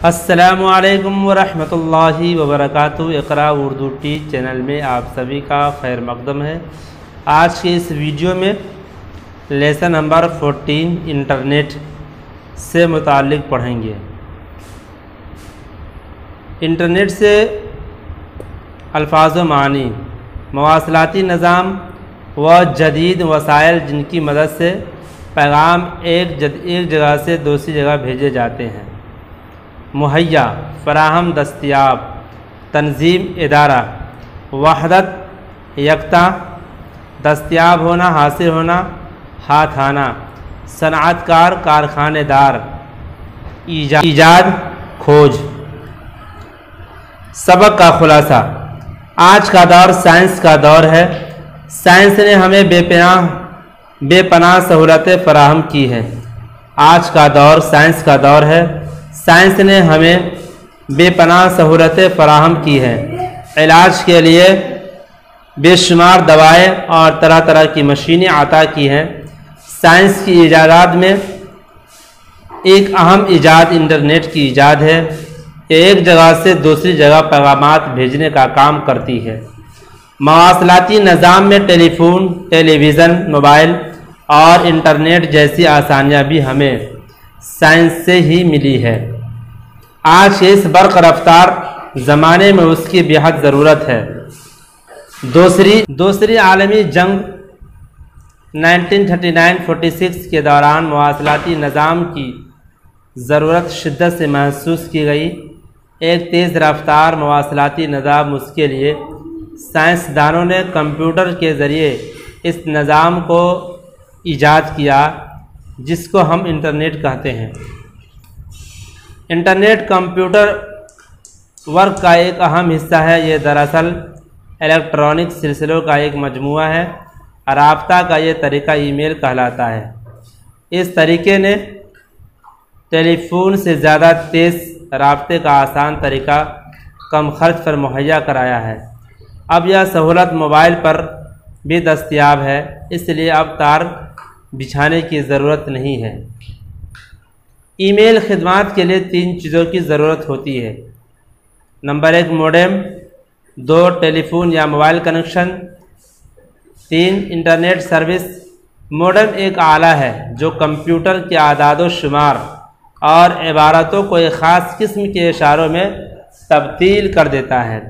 السلام علیکم ورحمۃ اللہ وبرکاتہ۔ اقرا اردو ٹیچ چینل میں آپ سبھی کا خیر مقدم ہے۔ آج کے اس ویڈیو میں لیسن نمبر 14 انٹرنیٹ سے متعلق پڑھیں گے۔ انٹرنیٹ سے الفاظ و معنی: مواصلاتی نظام و جدید وسائل جن کی مدد سے پیغام ایک جگہ سے دوسری جگہ بھیجے جاتے ہیں۔ مہیا، فراہم، دستیاب، تنظیم، ادارہ، وحدت، یکتا، دستیاب ہونا، حاصل ہونا، ہاتھ آنا، صنعت کار، کارخانے دار، ایجاد، کھوج۔ سبق کا خلاصہ: آج کا دور سائنس کا دور ہے۔ سائنس نے ہمیں بے پناہ سہولتیں فراہم کی ہیں۔ آج کا دور سائنس کا دور ہے۔ سائنس نے ہمیں بے پناہ سہولتیں فراہم کی ہیں۔ علاج کے لیے بے شمار دوائیں اور طرح طرح کی مشینیں عطا کی ہیں۔ سائنس کی ایجادات میں ایک اہم ایجاد انٹرنیٹ کی ایجاد ہے۔ یہ ایک جگہ سے دوسری جگہ پیغامات بھیجنے کا کام کرتی ہے۔ مواصلاتی نظام میں ٹیلی فون، ٹیلی ویژن، موبائل اور انٹرنیٹ جیسی آسانیاں بھی ہمیں سائنس سے ہی ملی ہے۔ آج کے اس برق رفتار زمانے میں اس کی بہت ضرورت ہے۔ دوسری عالمی جنگ 1939-46 کے دوران مواصلاتی نظام کی ضرورت شدت سے محسوس کی گئی۔ ایک تیز رفتار مواصلاتی نظام، اس کے لیے سائنسدانوں نے کمپیوٹر کے ذریعے اس نظام کو ایجاد کیا، جس کو ہم انٹرنیٹ کہتے ہیں۔ انٹرنیٹ کمپیوٹر ورک کا ایک اہم حصہ ہے۔ یہ دراصل الیکٹرانک سلسلوں کا ایک مجموعہ ہے۔ رابطہ کا یہ طریقہ ای میل کہلاتا ہے۔ اس طریقے نے ٹیلی فون سے زیادہ تیز رابطے کا آسان طریقہ کم خرچ پر مہیا کرایا ہے۔ اب یہ سہولت موبائل پر بھی دستیاب ہے، اس لیے اب تار بچھانے کی ضرورت نہیں ہے۔ ای میل خدمات کے لیے 3 چیزوں کی ضرورت ہوتی ہے۔ نمبر 1 موڈم، 2 ٹیلی فون یا mobile connection, 3 internet service. Modem ایک آلہ ہے جو کمپیوٹر کے اعداد و شمار اور عبارتوں کو ایک خاص قسم کے اشاروں میں تبدیل کر دیتا ہے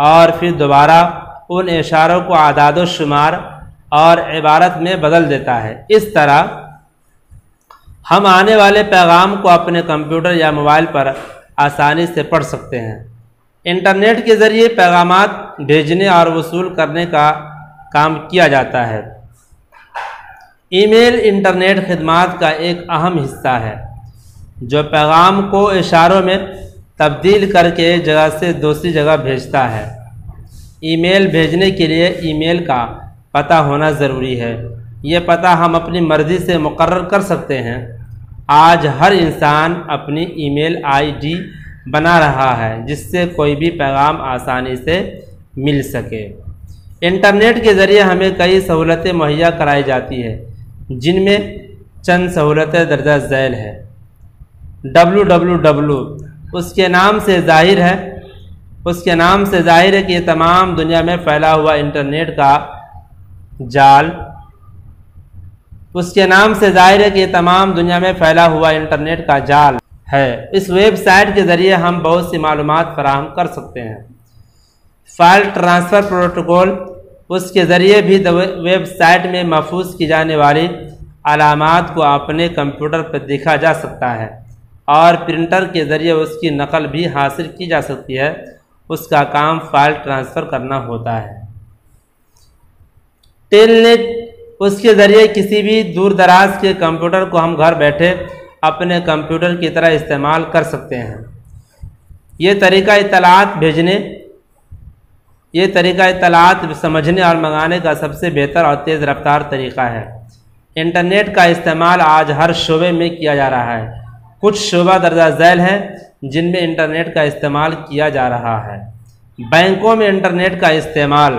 اور پھر دوبارہ ان اشاروں کو اعداد و شمار اور عبارت میں بدل دیتا ہے۔ اس طرح ہم آنے والے پیغام کو اپنے کمپیوٹر یا موبائل پر آسانی سے پڑھ سکتے ہیں۔ انٹرنیٹ کے ذریعے پیغامات بھیجنے اور وصول کرنے کا کام کیا جاتا ہے۔ ای میل انٹرنیٹ خدمات کا ایک اہم حصہ ہے جو پیغام کو اشاروں میں تبدیل کر کے ایک جگہ سے دوسری جگہ بھیجتا ہے۔ ای میل بھیجنے کے لیے ای میل کا پتہ ہونا ضروری ہے۔ یہ پتہ ہم اپنی مرضی سے مقرر کر سکتے ہیں۔ آج ہر انسان اپنی ای میل آئی ڈی بنا رہا ہے جس سے کوئی بھی پیغام آسانی سے مل سکے۔ انٹرنیٹ کے ذریعے ہمیں کئی سہولتیں مہیا کرائی جاتی ہیں، جن میں چند سہولتیں درجہ ذیل ہیں۔ www اس کے نام سے ظاہر ہے کہ یہ تمام دنیا میں پھیلا ہوا انٹرنیٹ کا جال ہے۔ اس ویب سائٹ کے ذریعے ہم بہت سی معلومات فراہم کر سکتے ہیں۔ فائل ٹرانسفر پروٹوکول اس کے ذریعے بھی ویب سائٹ میں محفوظ کی جانے والی علامات کو اپنے کمپیوٹر پر دیکھا جا سکتا ہے اور پرنٹر کے ذریعے اس کی نقل بھی حاصل کی جا سکتی ہے۔ اس کا کام فائل ٹرانسفر کرنا ہوتا ہے۔ ٹیل نیٹ اس کے ذریعے کسی بھی دور دراز کے کمپیوٹر کو ہم گھر بیٹھے اپنے کمپیوٹر کی طرح استعمال کر سکتے ہیں۔ یہ طریقہ اطلاعات سمجھنے اور منگانے کا سب سے بہتر اور تیز رفتار طریقہ ہے۔ انٹرنیٹ کا استعمال آج ہر شعبے میں کیا جا رہا ہے۔ کچھ شعبہ درجہ ذیل ہیں جن میں انٹرنیٹ کا استعمال کیا جا رہا ہے۔ بینکوں میں انٹرنیٹ کا استعمال: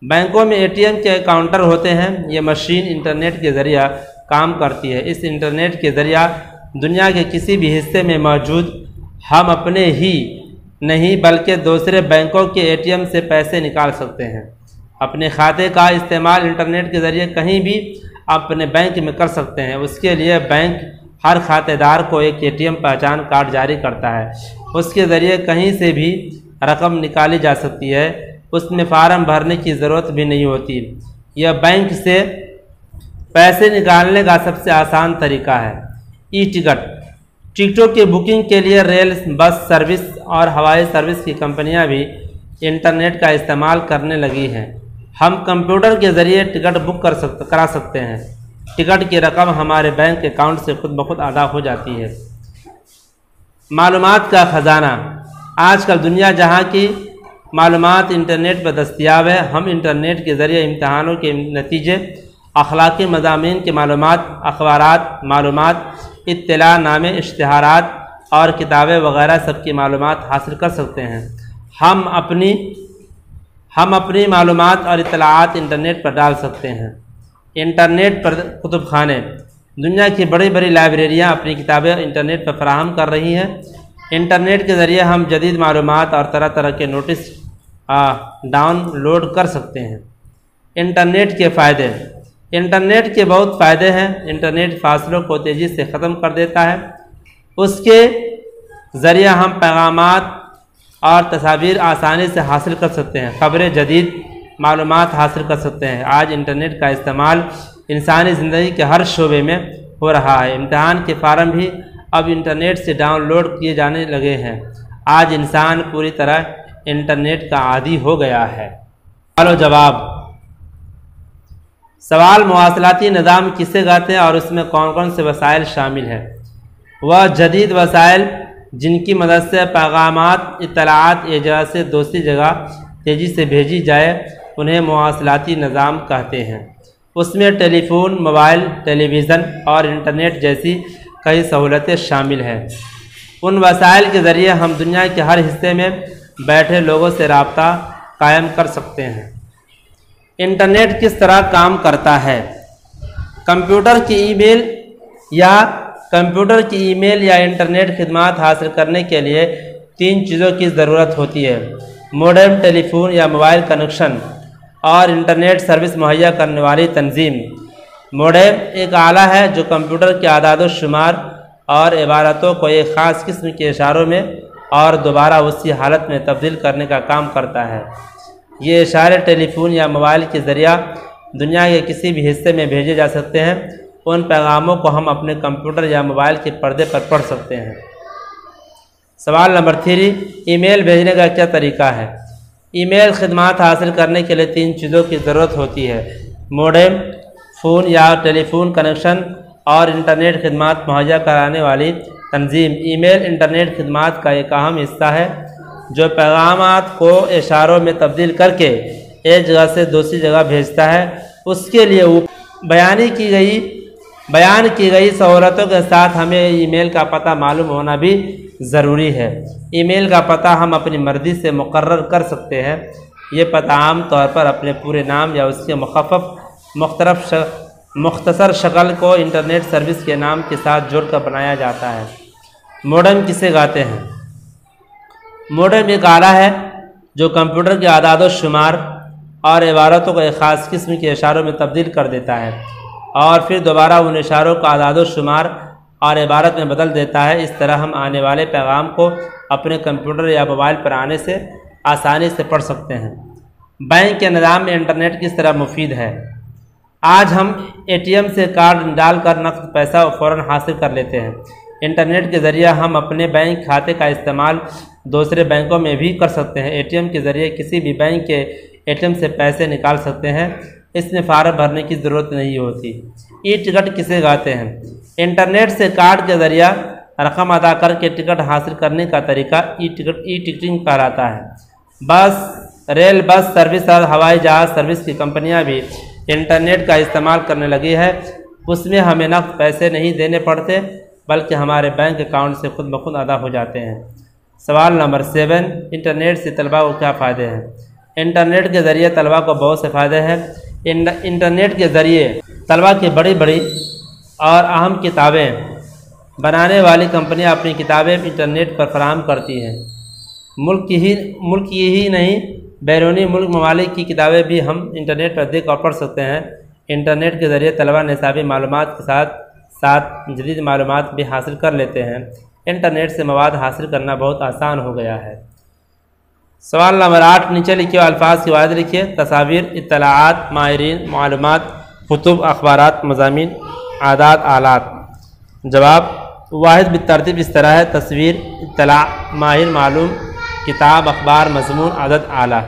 بینکوں میں ATM کے کاؤنٹر ہوتے ہیں۔ یہ مشین انٹرنیٹ کے ذریعہ کام کرتی ہے۔ اس انٹرنیٹ کے ذریعہ دنیا کے کسی بھی حصے میں موجود हम अपने ही नहीं बल्कि दूसरे बैंकों के ATM से पैसे निकाल सकते हैं। अपने खाते का इस्तेमाल इंटरनेट के ज़रिए कहीं भी अपने बैंक में कर सकते हैं। उसके लिए बैंक हर खातेदार को एक ATM पहचान कार्ड जारी करता है। उसके ज़रिए कहीं से भी रकम निकाली जा सकती है। उसमें फ़ार्म भरने की ज़रूरत भी नहीं होती। यह बैंक से पैसे निकालने का सबसे आसान तरीका है। टिकट, टिकटों की बुकिंग के लिए रेल, बस सर्विस और हवाई सर्विस की कंपनियां भी इंटरनेट का इस्तेमाल करने लगी हैं। हम कंप्यूटर के ज़रिए टिकट बुक करा सकते हैं। टिकट की रकम हमारे बैंक अकाउंट से खुद ब खुद अदा हो जाती है। मालूमात का ख़जाना, आजकल दुनिया जहां की मालूमात इंटरनेट पर दस्तयाब है। हम इंटरनेट के ज़रिए इम्तहानों के नतीजे, अखलाकी मज़ामीन के मालूमात, अखबारात, मालूमात, इत्तला नामे, इश्तिहारात और किताबें वगैरह सब की मालूमात हासिल कर सकते हैं। हम अपनी मालूमात और इत्तलाआत इंटरनेट पर डाल सकते हैं। इंटरनेट पर कुतुब खाने, दुनिया की बड़ी बड़ी लाइब्रेरियाँ अपनी किताबें इंटरनेट पर फराहम कर रही हैं। इंटरनेट के ज़रिए हम जदीद मालूमात और तरह तरह के नोटिस डाउनलोड कर सकते हैं। इंटरनेट के फ़ायदे, इंटरनेट के बहुत फ़ायदे हैं। इंटरनेट फासलों को तेज़ी से ख़त्म कर देता है। उसके ज़रिए हम पैगामात और तस्वीर आसानी से हासिल कर सकते हैं। ख़बरें, जदीद मालूमात हासिल कर सकते हैं। आज इंटरनेट का इस्तेमाल इंसानी ज़िंदगी के हर शोबे में हो रहा है। इम्तहान के फार्म भी अब इंटरनेट से डाउनलोड किए जाने लगे हैं। आज इंसान पूरी तरह इंटरनेट का आदी हो गया है। सवाल जवाब, सवाल, मवासलाती निज़ाम किसे कहते हैं और उसमें कौन कौन से वसाइल शामिल हैं? वह जदीद वसाइल जिनकी मदद से पैगामात, इत्तलाआत एक जगह से दूसरी जगह तेज़ी से भेजी जाए उन्हें मवासलाती निज़ाम कहते हैं। उसमें टेलीफोन, मोबाइल, टेलीविज़न और इंटरनेट जैसी कई सहूलतें शामिल हैं। उन वसाइल के ज़रिए हम दुनिया के हर हिस्से में बैठे लोगों से राब्ता कायम कर सकते हैं। इंटरनेट किस तरह काम करता है? कंप्यूटर की ईमेल या इंटरनेट खिदमात हासिल करने के लिए 3 चीज़ों की ज़रूरत होती है: मोडेम, टेलीफोन या मोबाइल कनेक्शन और इंटरनेट सर्विस मुहैया करने वाली तंजीम। मोडेम एक आला है जो कंप्यूटर के आदाद शुमार और इबारतों को एक ख़ास किस्म के इशारों में और दोबारा उसी हालत में तब्दील करने का काम करता है। ये इशारे टेलीफोन या मोबाइल के ज़रिए दुनिया के किसी भी हिस्से में भेजे जा सकते हैं। उन पैगामों को हम अपने कंप्यूटर या मोबाइल के पर्दे पर पढ़ सकते हैं। सवाल नंबर 3, ईमेल भेजने का क्या तरीका है? ईमेल खिदमात हासिल करने के लिए 3 चीज़ों की ज़रूरत होती है: मोडेम, फ़ोन या टेलीफोन कनेक्शन और इंटरनेट खिदमात मुहैया कराने वाली तंजीम। ईमेल इंटरनेट खिदमात का एक अहम हिस्सा है जो पैगामात को इशारों में तब्दील करके एक जगह से दूसरी जगह भेजता है। उसके लिए बयान की गई सहूलतों के साथ हमें ईमेल का पता मालूम होना भी ज़रूरी है। ईमेल का पता हम अपनी मर्ज़ी से मुकर्रर कर सकते हैं। ये पता आम तौर पर अपने पूरे नाम या उसके मुख्तसर शक्ल को इंटरनेट सर्विस के नाम के साथ जोड़कर बनाया जाता है। मोडेम किसे कहते हैं? मोडेम एक आला है जो कंप्यूटर के आदाद शुमार और इबारतों को एक ख़ास किस्म के इशारों में तब्दील कर देता है और फिर दोबारा उन इशारों को आदाद शुमार और इबारत में बदल देता है। इस तरह हम आने वाले पैगाम को अपने कंप्यूटर या मोबाइल पर आने से आसानी से पढ़ सकते हैं। बैंक के निज़ाम में इंटरनेट किस तरह मुफीद है? आज हम ATM से कार्ड डालकर नकद पैसा फ़ौरन हासिल कर लेते हैं। इंटरनेट के ज़रिए हम अपने बैंक खाते का इस्तेमाल दूसरे बैंकों में भी कर सकते हैं। ATM के ज़रिए किसी भी बैंक के ATM से पैसे निकाल सकते हैं। इसमें फार्म भरने की ज़रूरत नहीं होती। टिकट किसे कहते हैं? इंटरनेट से कार्ड के ज़रिए रकम अदा करके टिकट हासिल करने का तरीका टिकटिंग कहलाता है। रेल, बस सर्विस और हवाई जहाज़ सर्विस की कंपनियां भी इंटरनेट का इस्तेमाल करने लगी है। उसमें हमें नकद पैसे नहीं देने पड़ते बल्कि हमारे बैंक अकाउंट से खुद ब खुद अदा हो जाते हैं। सवाल नंबर 7, इंटरनेट से तलबा को क्या फ़ायदे हैं? इंटरनेट के ज़रिए तलबा को बहुत से फ़ायदे हैं। इंटरनेट के ज़रिए तलबा की बड़ी बड़ी और अहम किताबें بنانے والی کمپنیاں اپنی کتابیں انٹرنیٹ پر فراہم کرتی ہیں۔ ملک ہی نہیں بیرونی ملک ممالک کی کتابیں بھی ہم انٹرنیٹ پر دیکھ اور پڑھ سکتے ہیں۔ انٹرنیٹ کے ذریعے طلباء نصابی معلومات کے ساتھ ساتھ جدید معلومات بھی حاصل کر لیتے ہیں۔ انٹرنیٹ سے مواد حاصل کرنا بہت آسان ہو گیا ہے۔ سوال نمبر 8 نیچے لکھے الفاظ کی وضاحت لکھیے۔ تصاویر، اطلاعات، ماہرین، معلومات، کتب، اخبارات، مضامین، عادات، آلات۔ جواب واحد بالترتیب اس طرح ہے: تصویر، اطلاع، ماہر، معلوم، کتاب، اخبار، مضمون، عدد، آلہ۔